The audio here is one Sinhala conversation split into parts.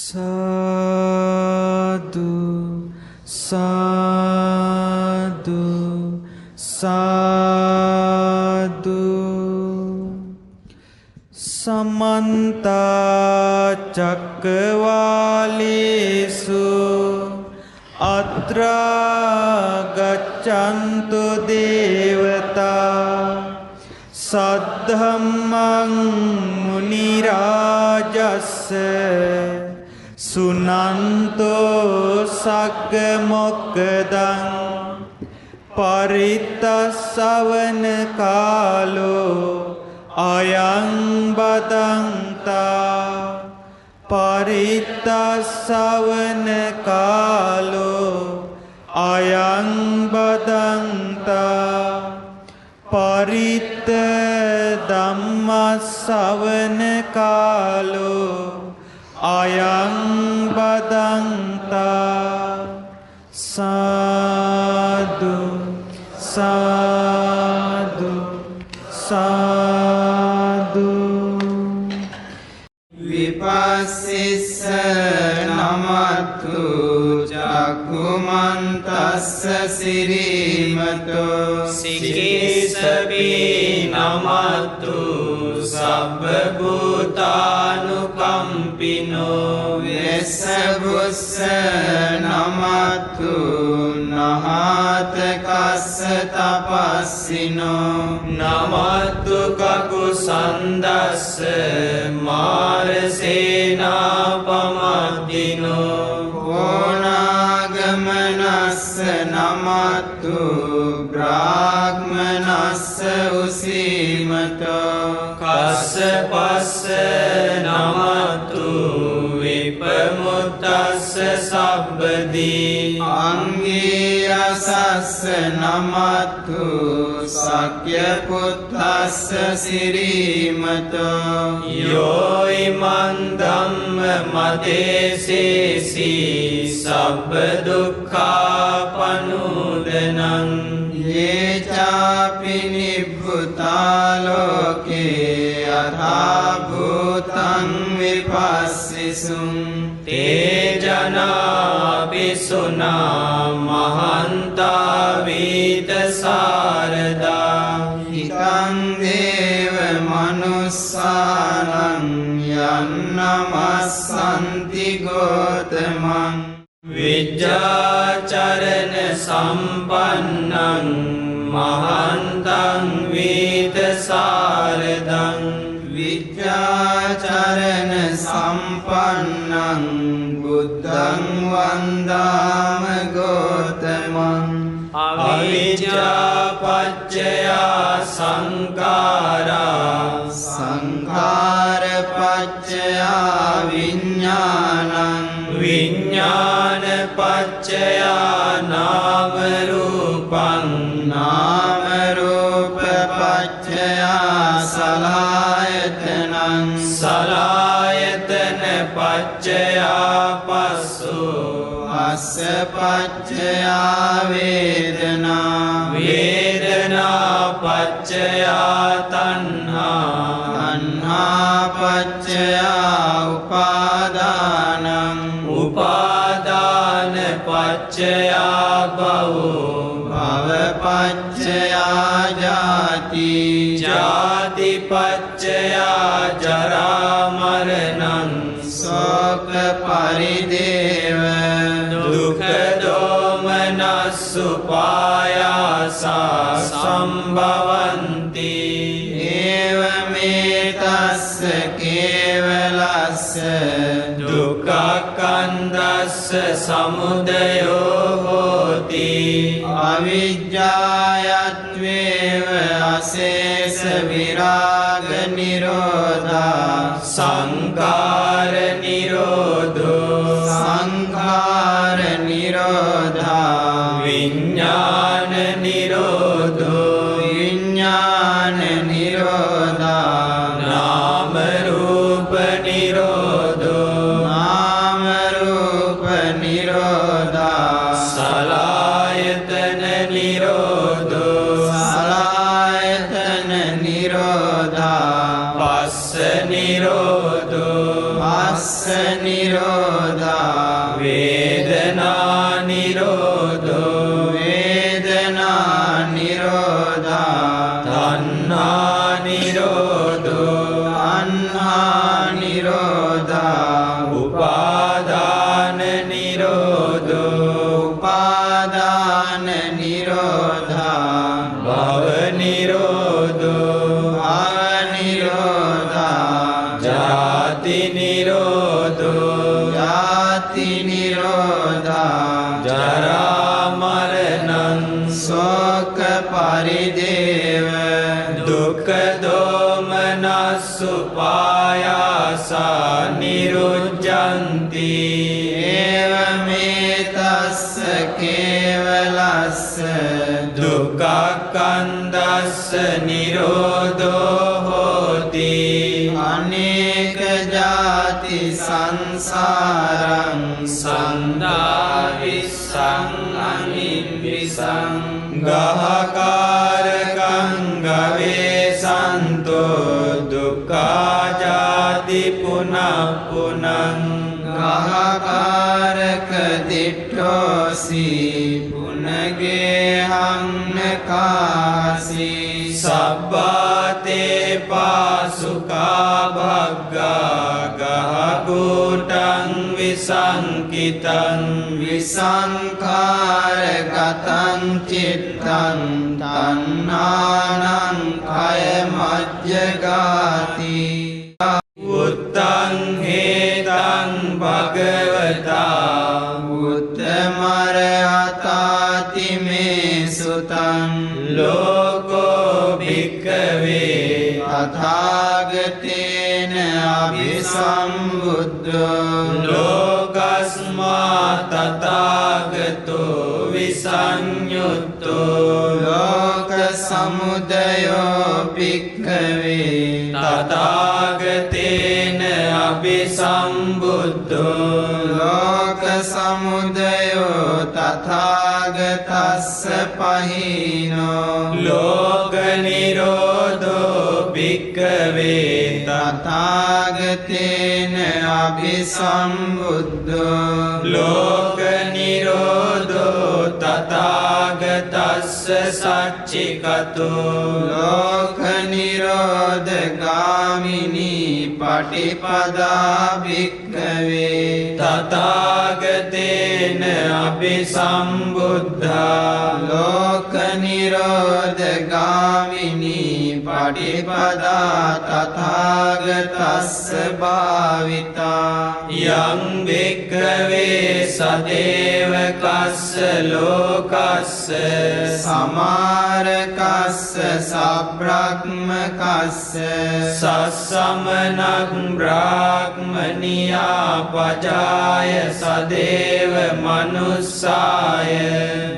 साधु साधु साधु। समन्त चक्रवालेषु अत्र गच्छन्तु देवता। सद्धम्मं मुनिराजस्य सुनन्तो सक्कमोक्खदं। परितस्सवन कालो अयं बदन्ता। परितस्सवन कालो अयं बदन्ता। परित धम्मस्सवन कालो अयं बदन्ता। साधु साधु साधु। विपस्सिस्स नमस्तु चक्षुमन्तस्य श्रीमतो। सिकेशवे नमस्तु सर्वभूतानुकम्पिनो। वेशभुस्स नमस्तु नहातकस्य तपस्विनो। नमस्तु ककुसन्दस्य मारसेनापमद्दिनो। कोणागमनस्य नमस्तु ब्राह्मणस्य उसीमतो। कश्यपस्य नमस्तु विप्रमुक्तस्य सब्बदी। अंगिरसस्य नमस्तु शक्यपुत्रस्य श्रीमतो। यो इमं धम्ममदेशेषि सब्बदुःखापनुदनं। ये चापि निभृता लोके यथा भूतं विपश्यिषुं। ते जनापि सुना महन्ता वीतशारदा। हितं देव मनुष्याणां यन्नमस्सन्ति गौतमम्। विद्याचरण सम्पन्नं महन्तं वीतशारदं। विद्याचरण सम्पन्नं बुद्धं वन्दामि गौतमम्। अविद्यापच्चया संखारा। संखारपच्चया विज्ञानं। विज्ञानपच्चया नामरूपं। नामरूपपच्चया सलयतनं। सलयतनपच्चया पशु। अस्य पच्चया वेदना। वेदनापच्चया तन्हा। तन्हापच्चया उपादानम्। उपादानपच्चया भवो। भवपच्चया जाति। जातिपच्चया जरामरणं। शोकपरिदेव। दुःखदोमनस्सुपायासा सम्भवन्ति। एवमेतस्य केवलस्य दुःखकन्दस्य समुदयो होति। अविद्यायत्वेव अशेष विराग निरोधा। संकार निरोधो। संखार निरोधा। विज्ञान निरोधो। विज्ञान निरोधा। नाम रूप निरोधो। नाम रूप निरोधा। सलायतन निरोधो। सलायतन निरोधा। पस्स निरोधो। पस्स निरोधा। නිරෝධා උපාදාන නිරෝධෝ උපාදාන නිරෝධා භව නිරෝධෝ භව නිරෝධා ජාති නිරෝධෝ ජාති නිරෝධා ජරා මරණං ශෝක පරිදේව දුක්ඛ දෝමනස් උපායාසා නිරුද්ධಂತಿ ඒවමේතස්ස කේවලස්ස දුක්ඛක්ඛන්දස්ස නිරෝධෝ හෝති අනේක ජාති සංසාරං සන්දාවිස්සං අනිවිසං ගහකාරකං ගවේසන්තෝ දුක්ඛාජාති පුනප්පුනං ගහකාරක දිට්ඨෝසි පුනගේහංනකාසි සබ්බාතේ පාසුකා භග්ගා ගහකුටං විසංකිතං විසංඛාරගතං චිත්තං තණ්හානං කය මජ්ජගාති උත්තං හේතං භගවතා උත්තමරහතාති මේ සුතං ලෝකෝ භික්ඛවේ තථාගතේන අභිසම්බුද්ධෝ ලෝකස්මා තථාගතෝ විසඤ්ඤුත්තෝ ලෝක සමුදයෝ භික්ඛවේ තථාගතේන අභිසම්බුද්ධෝ ලෝක සමුදයෝ තථාගතස්ස පහිනෝ ලෝක නිරෝධෝ භික්ඛවේ තථාගතේන අභිසම්බුද්ධෝ ලෝක නිරෝධෝ තථාගතස්ස සච්චිකතෝ ලෝක නිරෝධ ගාමිනී පටිපදා භික්ඛවේ තථාගතේන අභිසම්බුද්ධා ලෝක නිරෝධ ගාමිනී පටිපදා තථාගතස්ස භාවිතා යං භික්ඛවේ සදේවකස්ස ලෝකස්ස සමාරකස්ස සබ්‍රක්මකස්ස සස්සමනක් බ්‍රාහ්මනියා පජාය සදේව මනුස්සාය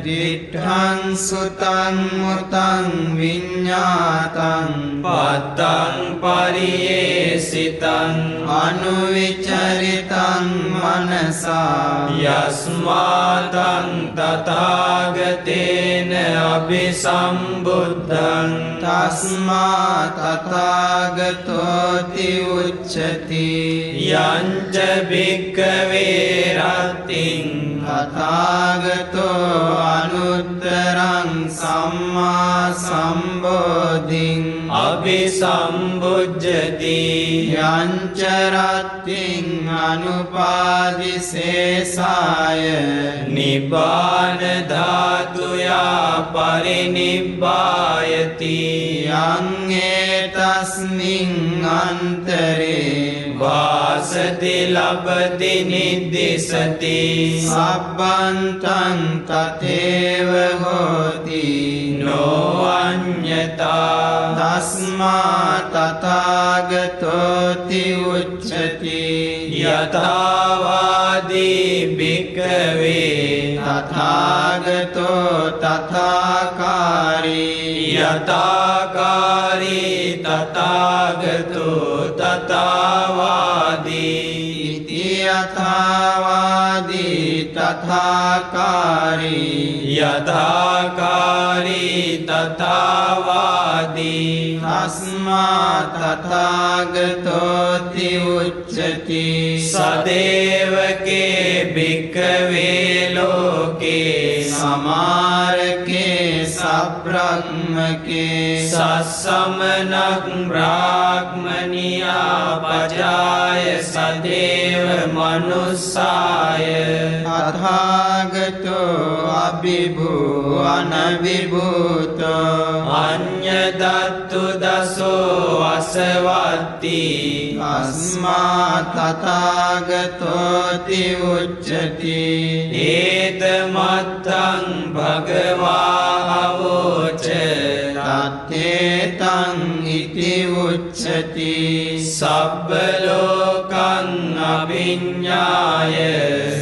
දිඨං සුතං මුතං විඤ්ඤාතං පත්තං පරියේසිතං අනුවිචරිතං මනසා යස්මාතං තථාගතේන අභිසම්බුද්ධං තස්මා තථාගතෝති උච්චති යංච භික්ඛවේ රත්තිං තථාගතෝ අනුත්තරං සම්මා සම්බෝධිං අභිසම්බුද්ධති යංච රත්තිං අනුපාදිසේසාය නිබ්බාන ධාතුයා පරිනිබ්බායති යං ඒතස්මින් අන්තරේ වාසති ලබති නිද්දිසති සබ්බන්තං තතේව හෝති නොඅඤ්ඤතා තස්මා තථාගතෝති උච්චති යථාවාදී භික්ඛවේ තථාගතෝ තථාකාරී යථාකාරී තථාගතෝ තථාවාදී ඉති යථාවාදී තථාකාරී යථාකාරී තථාවාදී තස්මා තථාගතෝති උච්චති සදේවකේ භික්ඛවේ ලෝකේ සමාරකේ සබ්‍රක්මකේ සස්සමනක් බ්‍රාහ්මනියා පජාය සදේව මනුස්සාය තථාගතෝ අභිභූ අනවිභූතෝ අඤ්ඤදත්තු දසෝ අසවත්ති අස්මා තථාගතෝති උච්චති ඒතමත්තං භගවා අවෝච තත්තේතං ඉති උච්චති සබ්බ ලෝකං අභිඤ්ඤාය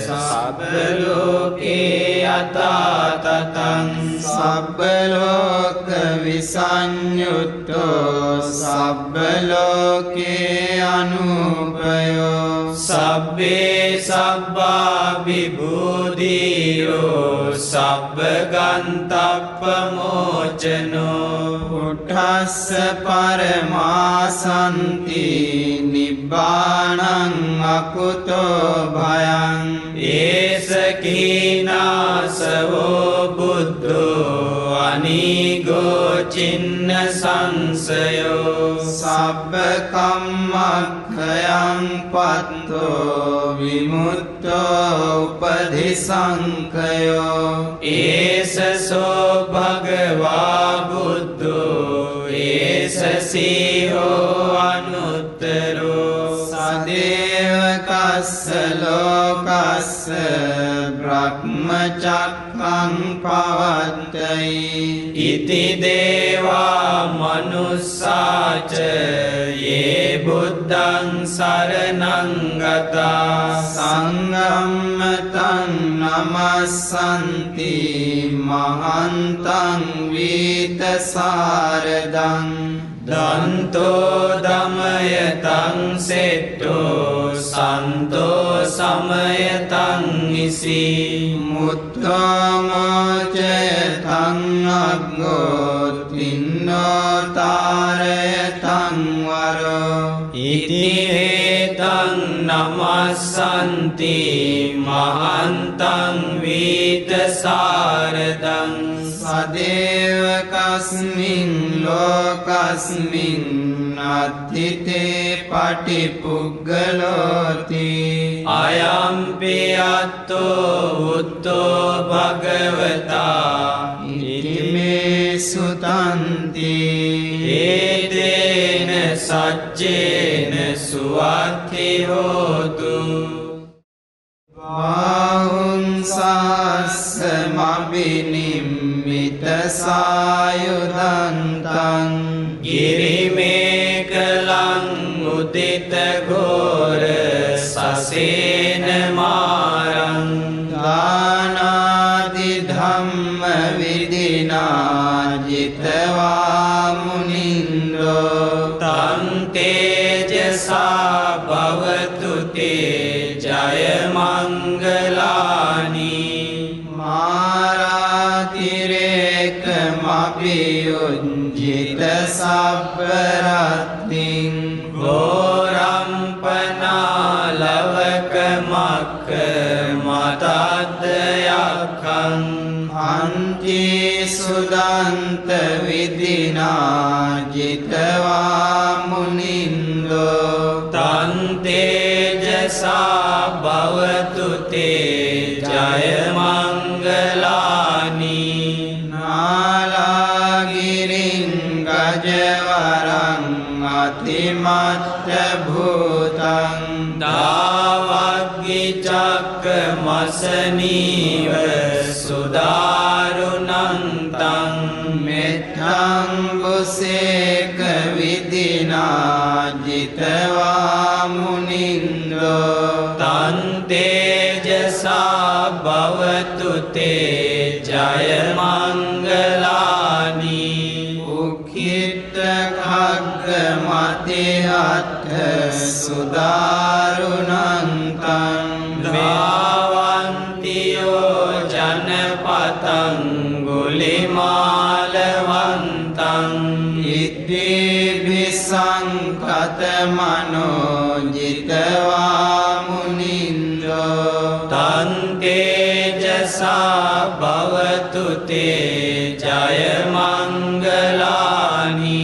සබ්බ ලෝකේ යථා තතං සබ්බ ලෝක විසඤ්ඤුත්තෝ සබ්බ ලෝකේ අනුපයෝ සබ්බේ සබ්බා විභූතියෝ සබ්බ ගන්තප්පමෝචනෝ උඨස්ස පරමාසන්ති නිබ්බාණං අකුතෝ භයං ඒස කීනාසවෝ බුද්ධෝ අනීගෝ චින්න සංසයෝ සබ්බ කම්මක්ඛයං පත්තෝ විමුක්තෝ උපධිසංඛයෝ ඒසසෝ භගවා බුද්ධෝ ඒස සීහෝ අනුත්තරෝ සදේව කස්ස ලෝකස්ස බ්‍රහ්මචක්ඛං පවත්තයි ඉති දේවා මනුස්සාච යේ බුද්ධං සරණං ගතා සංගම්මතං නමස්සන්ති මහන්තං වීතසාරදං දන්තෝ දමයතං සෙට්ටෝ සන්තෝ සමයතං ඉසි මුත්තමෝචයතං අග්ගෝ තින්නෝ තාරයතං වරෝ ඉති හේතං නමස්සන්ති මහන්තං වීතසාරදං සදේව කස්මින් ලෝකස්මින් අත්ථිතේ පටිපුග්ගලෝති අයම්පි අත්තෝ උත්තෝ භගවතා ඉතිමේ සුතන්ති ඒතේන සච්චේන සුවත්ති හෝතු වාහුංසස්ස මබිනිම්මිත සායුධන්තං ගිරිමේකලං උදිත ඝෝර සසේන මාරං දානාදි ධම්ම විදිනා ජිතවා මුනින්දෝ තං තේජසා භවතු තේ ජය මංගලානි මාරාතිරේක මපියුංජිත සබ්බරත්තිං ගෝරම්පනාලවක මක්ක මතද්දයක්ඛං අන්ති සුදන්ත විදිනා ජිතවා මුනින්දෝ තං තේජසා භවතු තේ ජය මංගලානි නාලාගිරින් ගජවරං අතිමත්ත භූතං දාවග්ගි චක්ක මසනීව සුදාරුණං තං මෙත්තං බුසේක විදිනා ජිතවා මුනින්දෝ තං තේජසා භවතු තේ ජය මංගලානි උක්ඛිත khagga මතිහත් සුදාරුණං තං දාවන්තියෝ ජනපතං ගුලිමාලවන්තං ඉද්දීභිසංකත මනෝජිතවා මුනින්දෝ තං තේජසා භවතු තේ ජය මංගලානි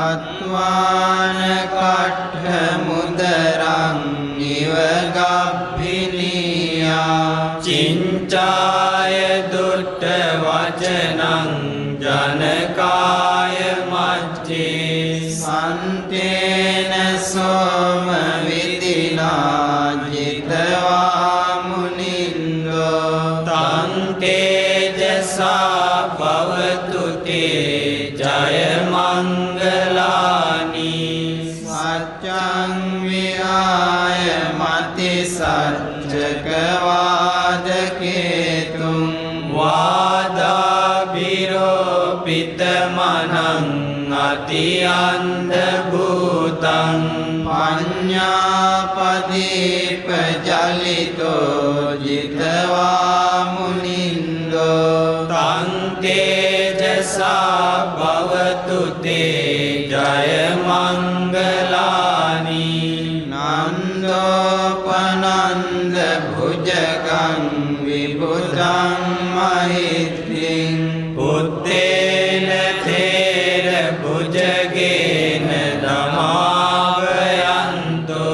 අත්වාන කට්ඨ මුදරං චාය දුට්ඨ වචනං ජනකාය මච්චේ සන්තේන සෝම විදිනා ජිතවා මුනින්දෝ තං තේජසා භවතු තේ ජය මංගලානි සච්ඡං විහාය මති සච්චක වාදකේතුං වාදාභිරෝපිතමනං අතිඅන්ධ භූතං පඤ්ඤාපදීප ජලිතෝ ජිතවා මුනින්දෝ තං තේජසා භවතු තේ ජය මංගලානි නන්දෝපනන්ද භුජගං විබුධං මහිත්‍තිං බුද්දේන තේර භුජගේන දමාවයන්තෝ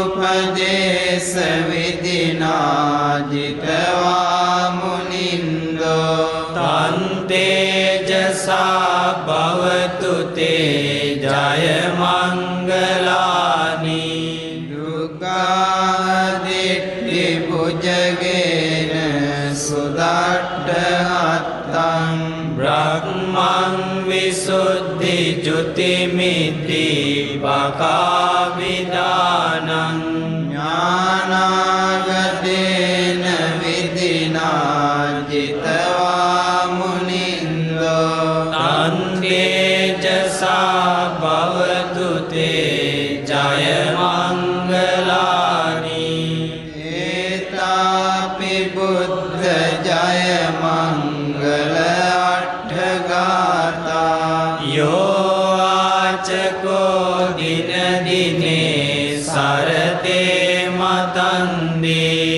ඉද්ධූපදේශ විදිනා ජිතවා මුනින්දෝ තං තේජසා භවතු තේ ජය මංගලානි දුක්ඛාදිට්ඨි භුජගේන සුදට්ඨහත්තං බ්‍රහ්මං විසුද්ධි ජුතිමිති බකාවිදානං ඥානාගතේන විදිනා ජිතවා මුනින්දෝ තං තේජසා භවතු තේ ජය මංගලානි ඒතාපි බුද්ධ ජය මංගල අට්ඨගාතා යෝ ආචකෝ දින දිනේ සරතේ මතන්දී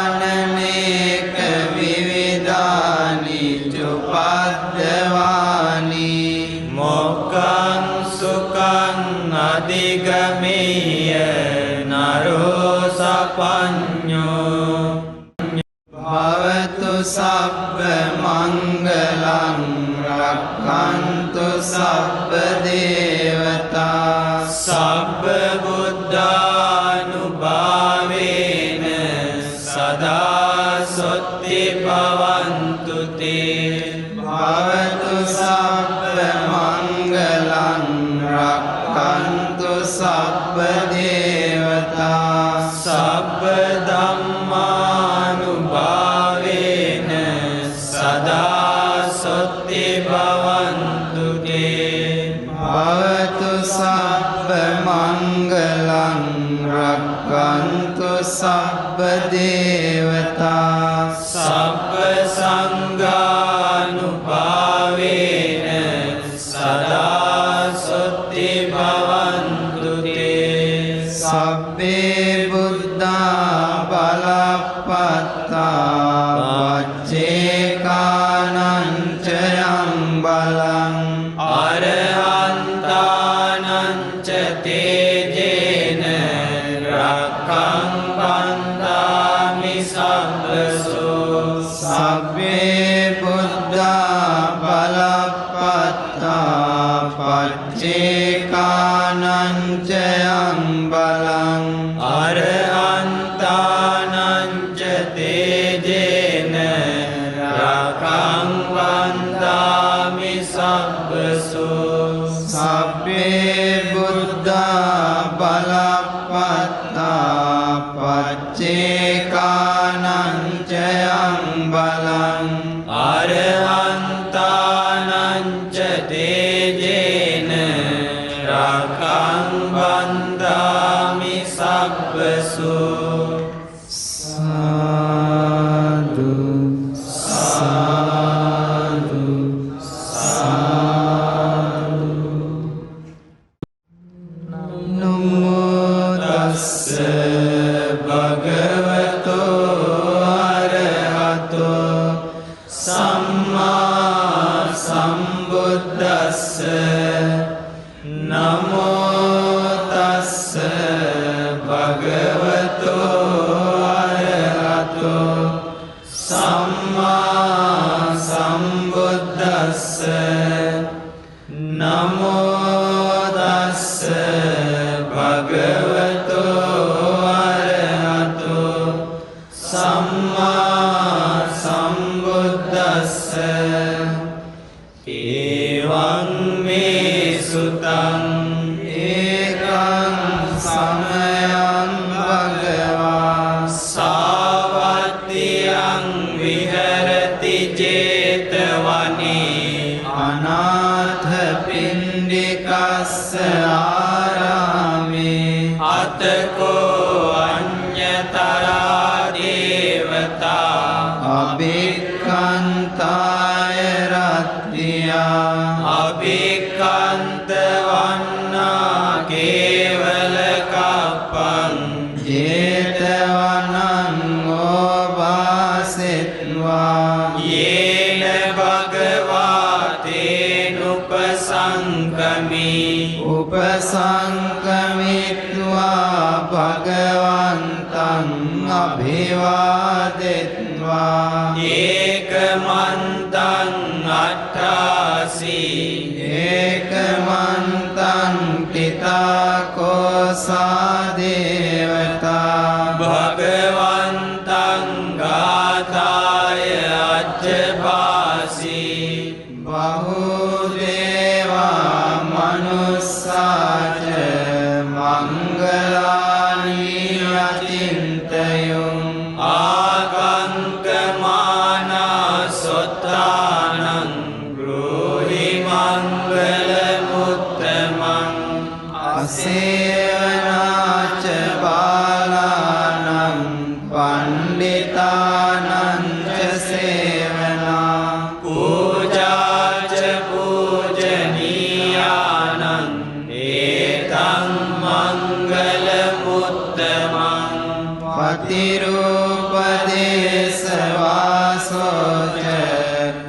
විද්වානනේක විවිධානි චුපද්දවානි මොක්ඛං සුඛං අධිගමීය නරෝ සපඤ්ඤෝ භවතු සබ්බ මංගලං රක්ඛන්තු සබ්බ දේවතා සබ්බ බුද්ධානුභාවේන සදා සොත්ති භවන්තු තේ භවතු සබ්බ මංගලං රක්ඛන්තු සබ්බ දේවතා සබ්බ ධම්මානුභාවේන සදා සොත්ති භවන්තු තේ භවතු සබ්බ මංගලං රක්ඛන්තු සබ්බ දේවතා සබ්බ සංඝානුභාවේන සදා සොත්ති භවන්තු තේ සබ්බේ බුද්ධා බලප්පත්තා වච්චේකානං චයං බලං අරහන්තානං ච තේජේන රක්ඛං බන්දාමි සබ්බසෝ සබ්බේ බුද්ධා බලප්පත්තා පච්චේකානං චයං බලං අරහන්තානං ච තේජේන රක්ඛං බන්දාමි සබ්බසෝ සබ්බේ බුද්ධා බලප්පත්තා පච්චේකානං චයං බලං අරහන්තානං ච තේජේන රක්ඛං බන්දාමි සබ්බසෝ සාදු සාදු සාදු නමෝ තස්ස භගවතෝ අරහතෝ සම්මා සම්බුද්දස්ස නමෝ තස්ස භගවතෝ භගවතෝ අරහතෝ සම්මා සම්බුද්දස්ස එවං මේ සුතං ඒකං සමයං භගවා සාවත්තියං විහෙරති 제තවනේ අනාථ පිණ්ඩිකස්ස ආරාමේ අතකෝ අඤ්ඤතරා දේවතා අභික්ඛන්තාය රත්ත්‍යා අභික්ඛන්ත වන්නා කේවල කප්පං ජේතවනං ඕවාසෙත්වා යේන භගවා තේනුපසංකමි උපසංකමිත්වා භගවන්තං අභිවාදෙත්වා ඒකමන්තං අට්ඨාසී ඒකමන්තං පිතාකෝසා දේවතා භගවන්තං ගාථාය අජ්ජපාසී බහුදේවා මනුස්සාච මංගලානි අචින්තයුම් ආකංකමානා සොත්තානං ගෘහි මංගල මුත්තමං අසේවනාච බාලානං පණ්ඩිතානං ච සේවනා පූජාච පූජනීයානං ඒතං මංගල මුත්තමං පතිරූපදේශ වාසෝච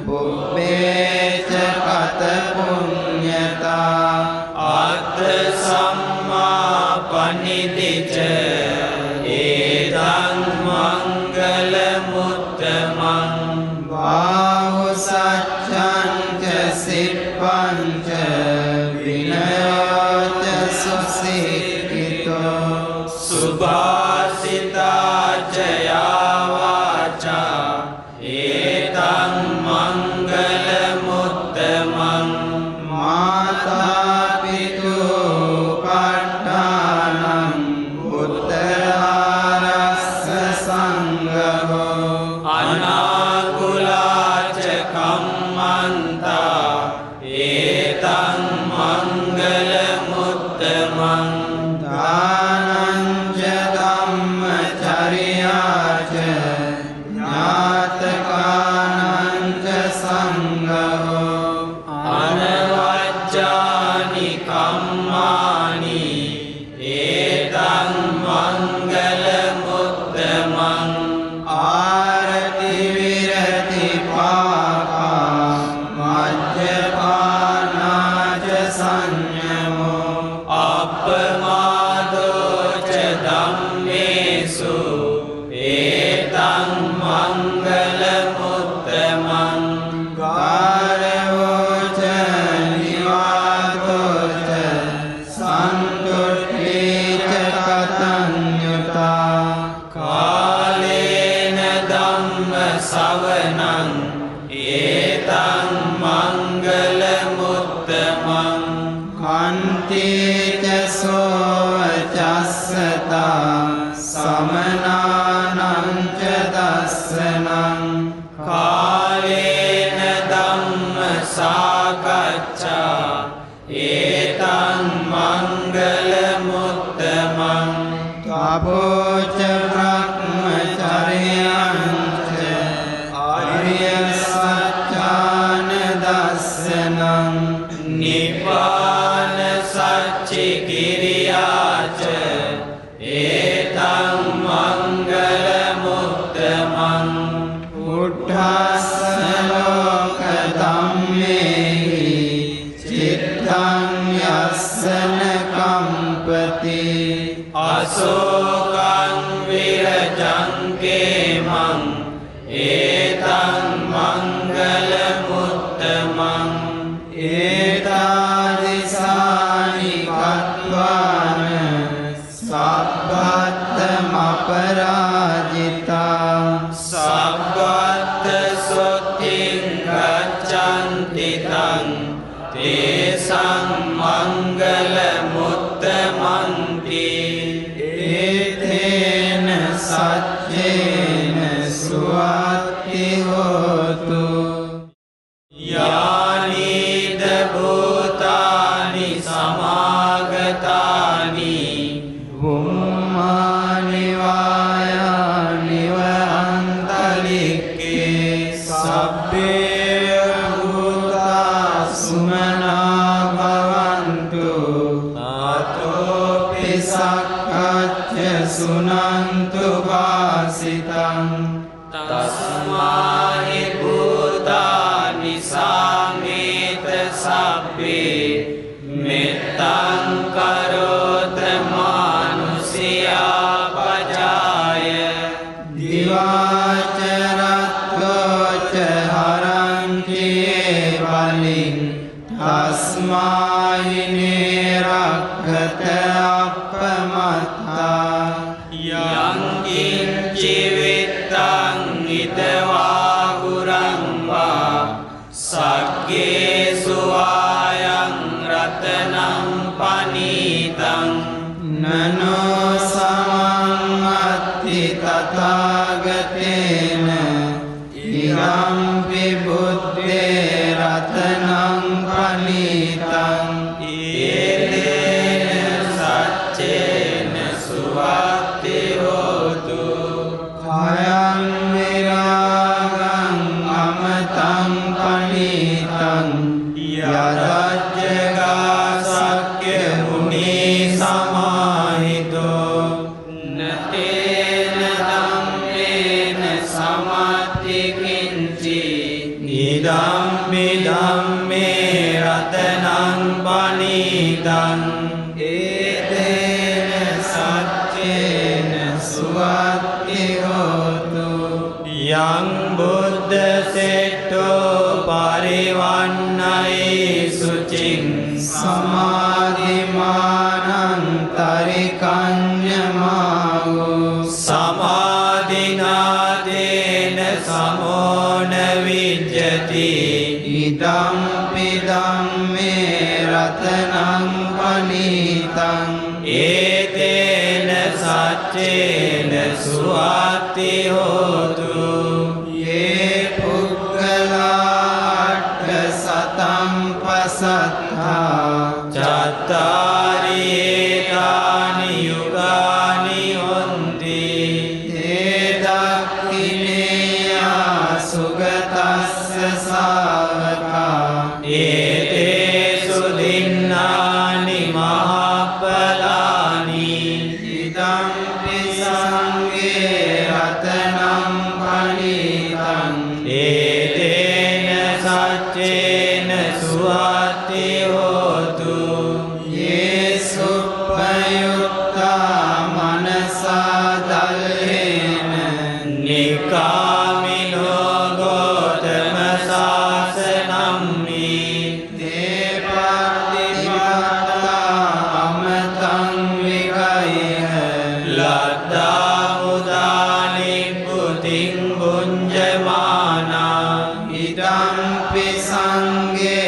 පුබ්බේච කත පුඤ්ඤතා අත්ථ සම්මා පනිදිච ඒතං මංගල මුත්තමං බාහු සච්ඡං ච සිප්පං ච විනයෝච සුසික්ඛිතෝ සුභාසිතාච යාවාචා ඒතං මංගල මුත්තමං මාතා පිතු පට්ඨානං උත්තරාරස්ස සංඝෝ අනාකුලාච කම්මන්තා ඒතං මංගල මුත්තමං දානං ච ධම්මචර්යාච ඥාතකානං ච සංඝෝ අනවජ්ජානි කම්මානි ඒතං මංගල මුත්තමං ආරති විරති පාපා මජ්ජපානාච සංයමෝ අප්පමාදෝච ධම්මේසු ඒතං මංගල මුත්තමං ගාරවෝච නිවාතෝච සන්තුට්ඨීච කතඤ්ඤුතා කාලේන ධම්ම සවනං ඒතං මංගල මුත්තමං කන්තිච සෝචස්සතා සමනානං ච දස්සනං කාලේන ධම්ම සාකච්ඡා ඒතං මංගල මුත්තමං තපෝච බ්‍රහ්මචර්යං ච ආර්ය සත්‍යාන දස්සනං නිපාන සච්චි කිරියාච ඒතං මංගල මුත්තමං උද්ධස්ස ලෝක ධම්මේහි චිත්තං යස්සන කම්පති අශෝකං විරජං කේමං ඒතං මංගල මුත්තමං ඒතාදිසානි කତ୍වාන සබ්බත්තමපරාජිතා සබ්බත්ත සොත්තිං ගච්ඡන්ති තං තේසං මංගල මුත්තමන්ති ඒතේන සච්චේන සුවත්ති හෝතු යානිද භූතානි සමාගතානි බුම්මානි වායානිව අන්තරික්කේ සබ්බේ භූතා සුමනා භවන්තු ආතෝ පිසක්ඛච්ච සුනන්තු වාසිතං තස්මාහි භූතානි සාමේත සබ්බේ මෙත්තං කරෝත මානුසියා පජාය දිවාචරත්වෝච හරංකියේ බලින් තස්මාහිනේ රක්ඛත අප්පමත්තා යං කිංචි විත්තං ඉදවා ගුරං වා සග්ගේසු ආයං රතනං පනීතං නනෝ සමං අත්ති තථාගතේන ඉරම්පි බුද්දේ රතනං පනීතං ඒතේන සච්චේන සුවත්ති හෝතු khayam viragam amatang panitang yadajjaga sakya muni samahito නතේන ධම්මේන සමත්ති කිංචි idambi dhamme ratanang panitang etena saccena suwatti hotu yang buddha setto parivannai sucing samadhimanang tarikanyamau samadhinādena samona vijjati idampi dhamme ratanang panitang etena saccena suwatti hotu ye puggala atta satam pasattha cattari ekani yugani honti edakkineya sugatassa savaka etesu dinnani mahapalani idampi sange ratanam panitang etena saccena suwatti hotu ye suppayutta manasa dalhena nikamino gotama sasanammi depattipata amatang vikaya ladda mudani puting bunjamana idampi sange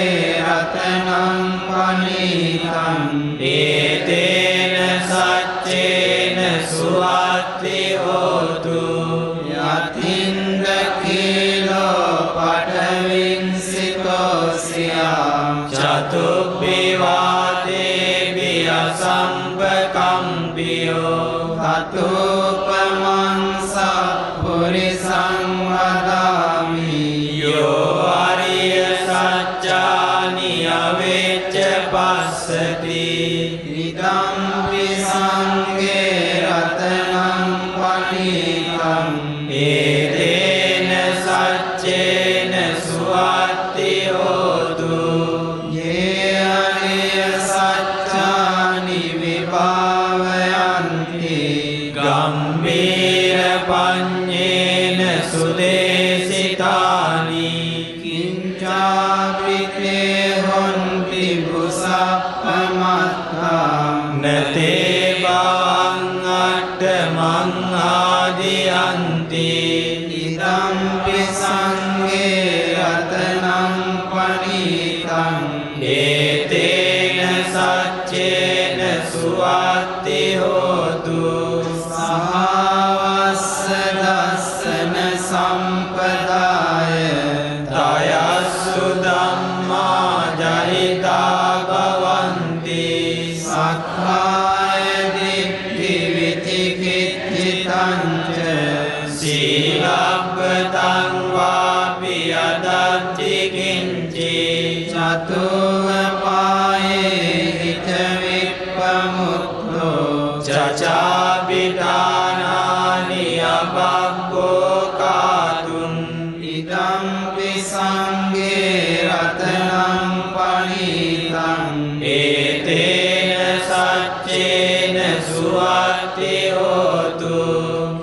ratanam panitang etena saccena suwatti hotu yatinda kilo patavin sitosiyam chatubbiwate biyasampakampiyo tatupamang sappurisaṃ vadāmi yo ariya saccāni avecca passati idampi sange ratanam panitang etena saccena suwatti hotu ye ariya saccāni vibhāvayanti gambhīra paññena sudesitāni kincāpite honti busappamatthā nate bhavang සචාබිතානානි අබග්ගෝකාතුන් ඉදම්පි සංඝේ රතනං පනිතං ඒතේන සච්චේන සුවත්ති හෝතු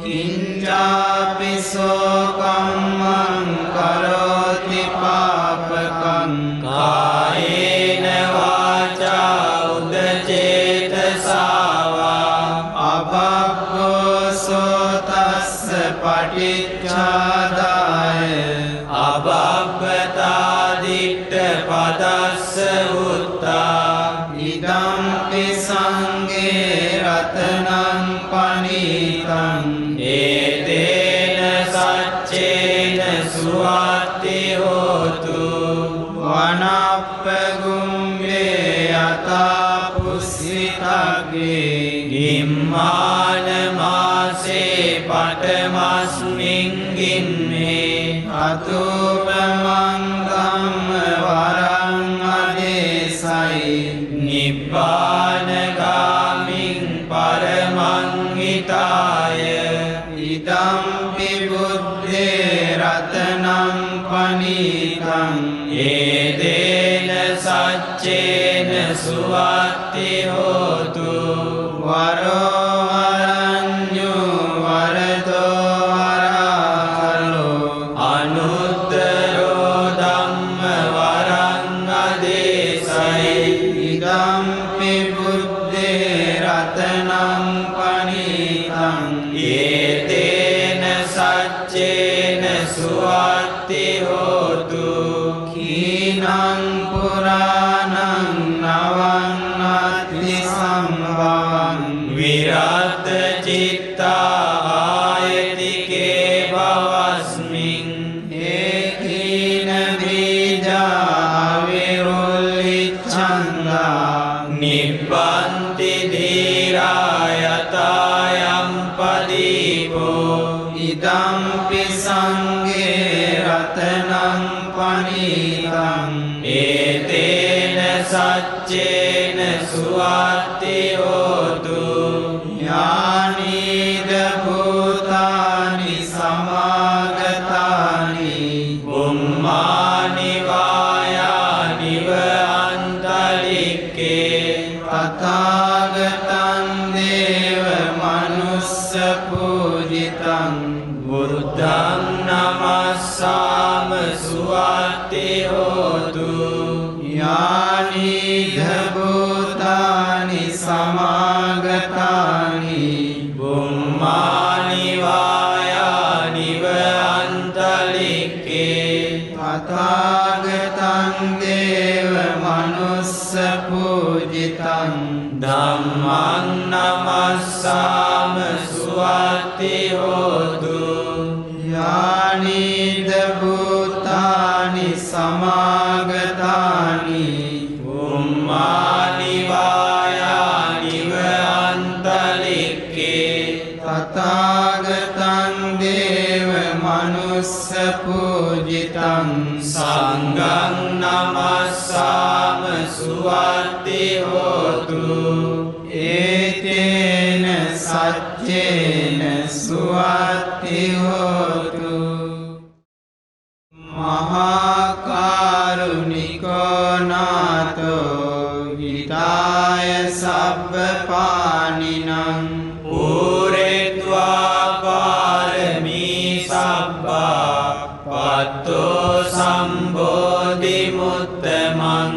කිංචාපිසෝ කම්මං කරෝති පාපකං කායේන වාචා උදචේතසාවා අබග්ගෝසෝ තස්ස පටිච්චාදාය අබබ්බතාදිට්ඨ පදස්ස උත්තා ඉදම්පි සංඝේ රතනං පනිතං ඒතේන සච්චේන සුවත්ති හෝතු වනප්පගුම්බේ යතා පුස්සිතග්ගේ ගිම්මාන මාසේ පඨමස්මින් ගින්මේ අතුපමං ධම්ම වරං අදේසයි නිබ්බානගාමින් පරමං හිතාය ඉදම්පි බුද්ධේ රතනං පනිතං ඒතේන සච්චේන සුවත්ති හෝතු වරෝවරඤ්ඤෝ වරදෝ වරාලෝ අනුත්තරෝ ධම්ම වරං අදේසයි ඉදම්පි බුද්ධේ රතනං පනිතං ඒතේන සච්චේන සුවත්ති හෝතු කීනං පුරාණං නවන්නත්ති සම්භවං විරත් චිත්තා ආයතිකේ භවස්මින් ඒකීන බීජා විරුල්ලිච්ඡන්දා නිබ්බන්ති ධීරා යතායම් පදීපෝ ඉදම්පි සංඝේ රතනං පනිතං ඒතේන සච්චේන සුවත්ති හෝතු ඥානීද භූතානි සමාගතානි බුම්මානි වායානිව අන්තලික්කේ තථාගතං දේව මනුස්ස පූජිතං බුද්ධං නමස්සාම සුවත්ති හෝතු ඥානීද භූතානි සමාගතානි බුම්මානි වායානිව අන්තලික්කේ තථාගතං දේව මනුස්ස පූජිතං ධම්මං නමස්සාම සුවත්ති හෝතු ඥානීද භූතානි සමාගතානි බුම්මානි වායානිව අන්තලික්කේ තථාගතං දේව මනුස්ස පූජිතං සංඝං නමස්සාම සුවත්ති හෝතු ඒතේන සච්චේන සුවත්ති හෝතු මහා කරුණිකෝ නාතෝ හිතාය සබ්බ පානිනං පූරෙත්වා පාරමී සබ්බා පත්තෝ සම්බෝධි මුත්තමං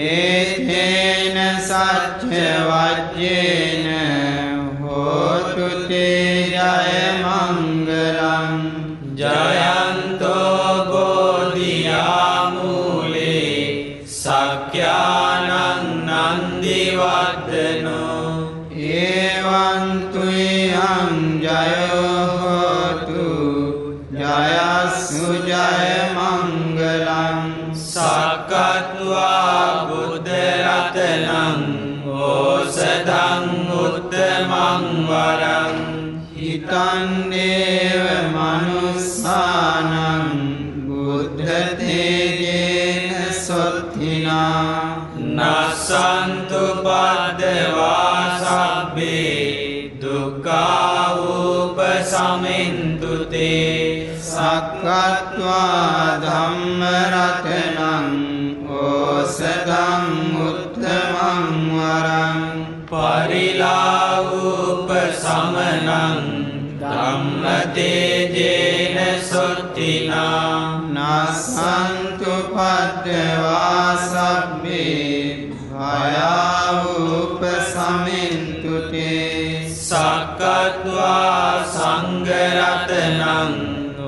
ඒතේන සච්ච වජ්ජේන හෝතු තේ ජය මංගලං ජයන්තෝ බෝධියාමූලේ සක්ඛ්‍යානං නන්දිවර්ධනෝ ඒවං තුයං ජයෝ හෝතු ජයස්සු ජය මංගලං සක්කත්වා බුද්ධ රතනං ඕසදං උත්තමං වරං හිතං දේව මනුස්සානං බුද්ධ තේජේන සොත්තිනා නසන්තු පද්දවා සබ්බේ සමෙන්තු තේ සක්කත්වා ධම්ම රතනං ඕසදං උත්තමං වරං පරිලාවූප සමනං ධම්මතේජේන සොත්තිනා නසන්තු පද්දවා සබ්බේ භයාවූප සමින්තු තේ සක්කත්වා සංඝරතනං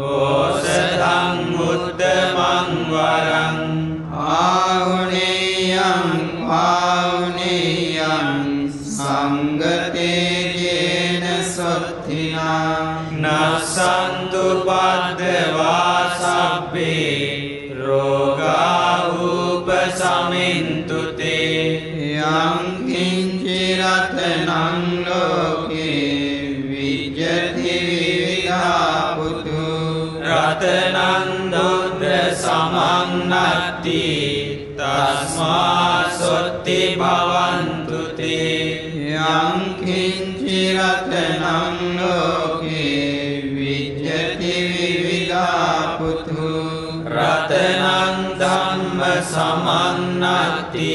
ඕසදං උත්තමං වරං ආහුනේයං සංගතේජේන සොත්තිනා නසන්තු පද්දවා සබ්බේ රෝගා උපසමින්තු තේ යං කිංචි රතනං ලෝකේ විජ්ජති විවිධාපුතු රතනං දුද්ද සමං නත්ති තස්මා සොත්ති භවන්තු තේ යං කිංචි රතනං ලෝකේ විජ්ජති විවිධාපුතු රතනං ධම්ම සමං නත්ති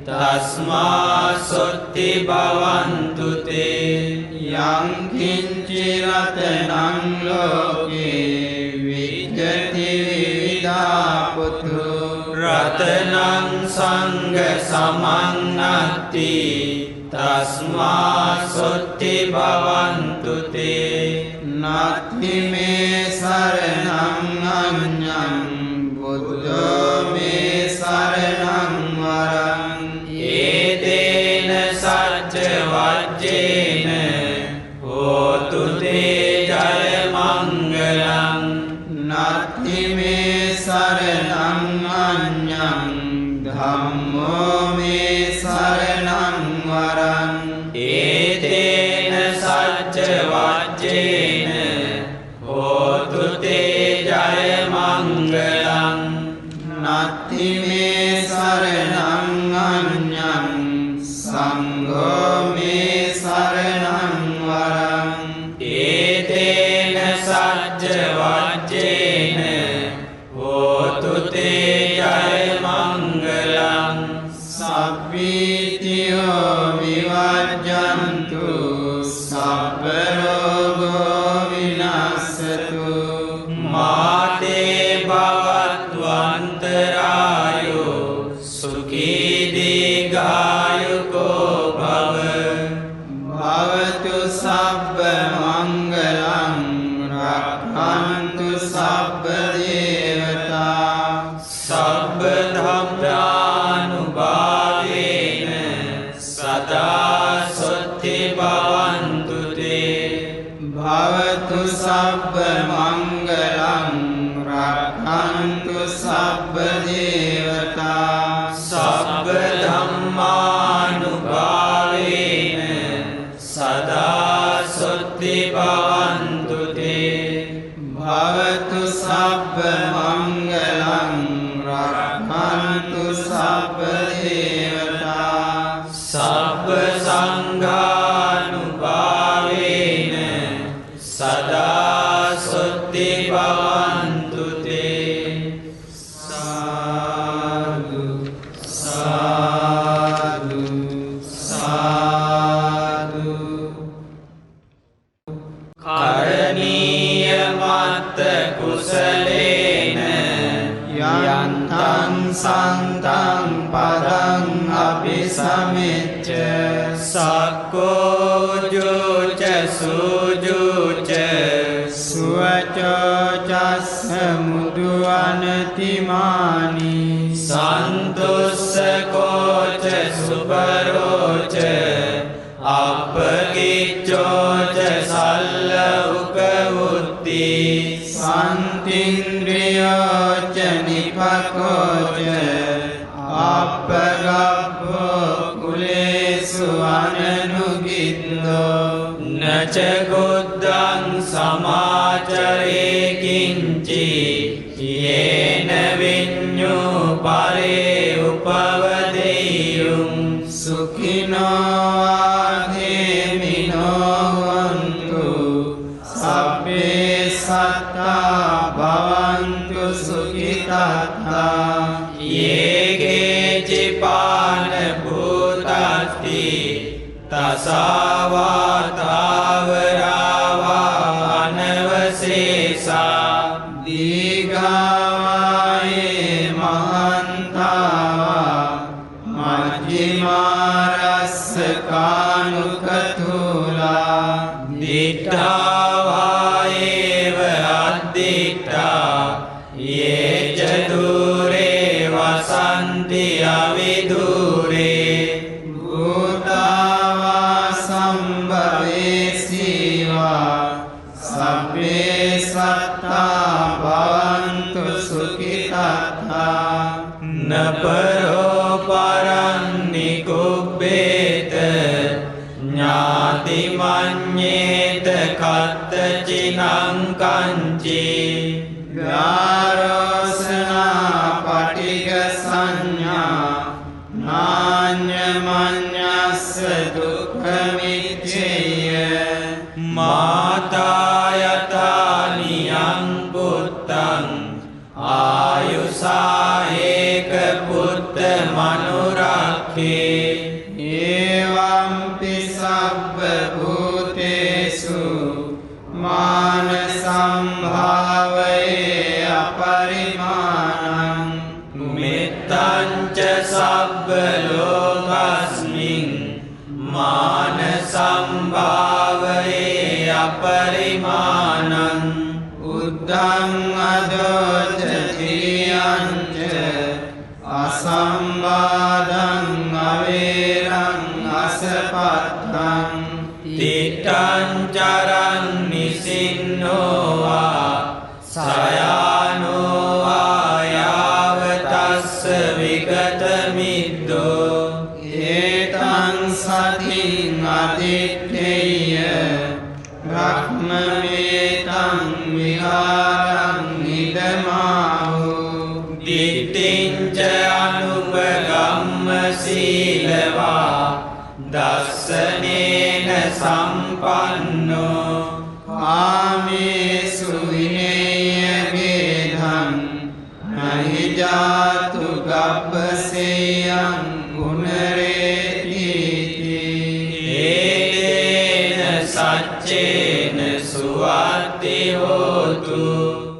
තස්මා සොත්ති භවන්තු තේ යං කිංචි රතනං ලෝකේ විජ්ජති විවිධාපුතු රතනං සංඝ සමං නත්ති තස්මා සොත්ති භවන්තු තේ නත්ති මේ සරණං අඤ්ඤං බුද්ධෝ මේ සරණං වරං ඒතේන සච්ච වජ්ජේන හෝතු තේ ජය මංගලං නත්ති මේ සරණං අඤ්ඤං ධම්මෝ මේ සරණං වරං ඒතේන සච්ච වජ්ජේන හෝතු තේ ජය මංගලං නත්ති මේ සරණං අඤ්ඤං සංඝෝ මේ සරණං වරං ඒතේන සච්ච වජ්ජේන හෝතු තේ ජය මංගලං සබ්බීතියෝ විවජ්ජන්තු සබ්බ රෝගෝ විනාශතු මාතේ භවත්වන්තරායෝ සුඛී දීඝායුකෝ භව භවතු සබ්බ මංගලං රක්ඛන්තු සබ්බ දේවතා සබ්බ ධම්මානුභාවේන සදා සොත්ති භවන්තු තේ භවතු සබ්බ මංගලං රක්ඛන්තු සබ්බ දේවතා සබ්බ ධම්මානුභාවේන සදා සොත්ති භවන්තු තේ භවතු සබ්බ මංගලං රක්ඛන්තු සබ්බ දේවතා සබ්බ සංඝානුභාවේන සදා සොත්ති භවන්තු තේ සාදු සාදු සාදු කරණීය මත්ත කුසලේන යන්තං සන්තං පදං අபிසමෙච්ච සක්කෝජෝච සූජෝච සුවචෝ චස්ස මුදුවනතිමානි සන්තුස්සකෝච සුපරෝච අපගිච්චෝච සල්ල උපවුත්ති සන්තින්ද්‍රියෝච නිපකෝච අපගබ්බෝ කුලේසු අනනුගින්දෝ නච ගොද්දං සමාචරේ කිංචි යේන විඤ්ඤෝ පරේ උපවදෙය්‍යුම් සුඛිනෝ ආධේමිනෝ හොන්තු සබ්බේ චූලා දිට්ඨා ඒව අද්දිට්ඨා යේ ච දුරේ වසන්ති අවිදුරේ භූතාවා සම්භවේසීවා සබ්බේ සත්තා භවන්තු සුඛිතාත්තා නපරෝ පරන්නි කුබ්බේත ඥාති මඤ්ඤේත කත්ත චිනං කංචේ ගාරෝසනා පටිග සංඥා නාඤ්ඤමඤ්ඤස්ස දුක්ඛ මිච්ඡේය මාතා යතානියං පුත්තං ආයුසා ඒක පුත්ත මනුරක්ඛේ ඒවම්පි සබ්බ භූතේසු මාන සම්භාවයේ අපරිමාණං මෙත්තං ච සබ්බ ලෝකස්මින් මාන සම්භාවයේ අපරිමාණං උද්ධං අදෝචතියං ච අසම්බාධං අවේරං අසපත්තං තිට්ඨං චරං නිසින්නෝවා සයානෝවා යාවතස්ස විගත මිද්දෝ ඒතං සතින් අදිත්තේය බ්‍රහ්මමේතං විහාරං නිදමාහු දිට්ඨිං ච අනුපගම්ම සීලවා දස්සනේන සම්පන්නෝ ආමේසු විනේය වේධං නහි ජාතු ගබ්බසේයං ගුණරේතිති ඒතේන සච්චේන සුවත්ති හෝතු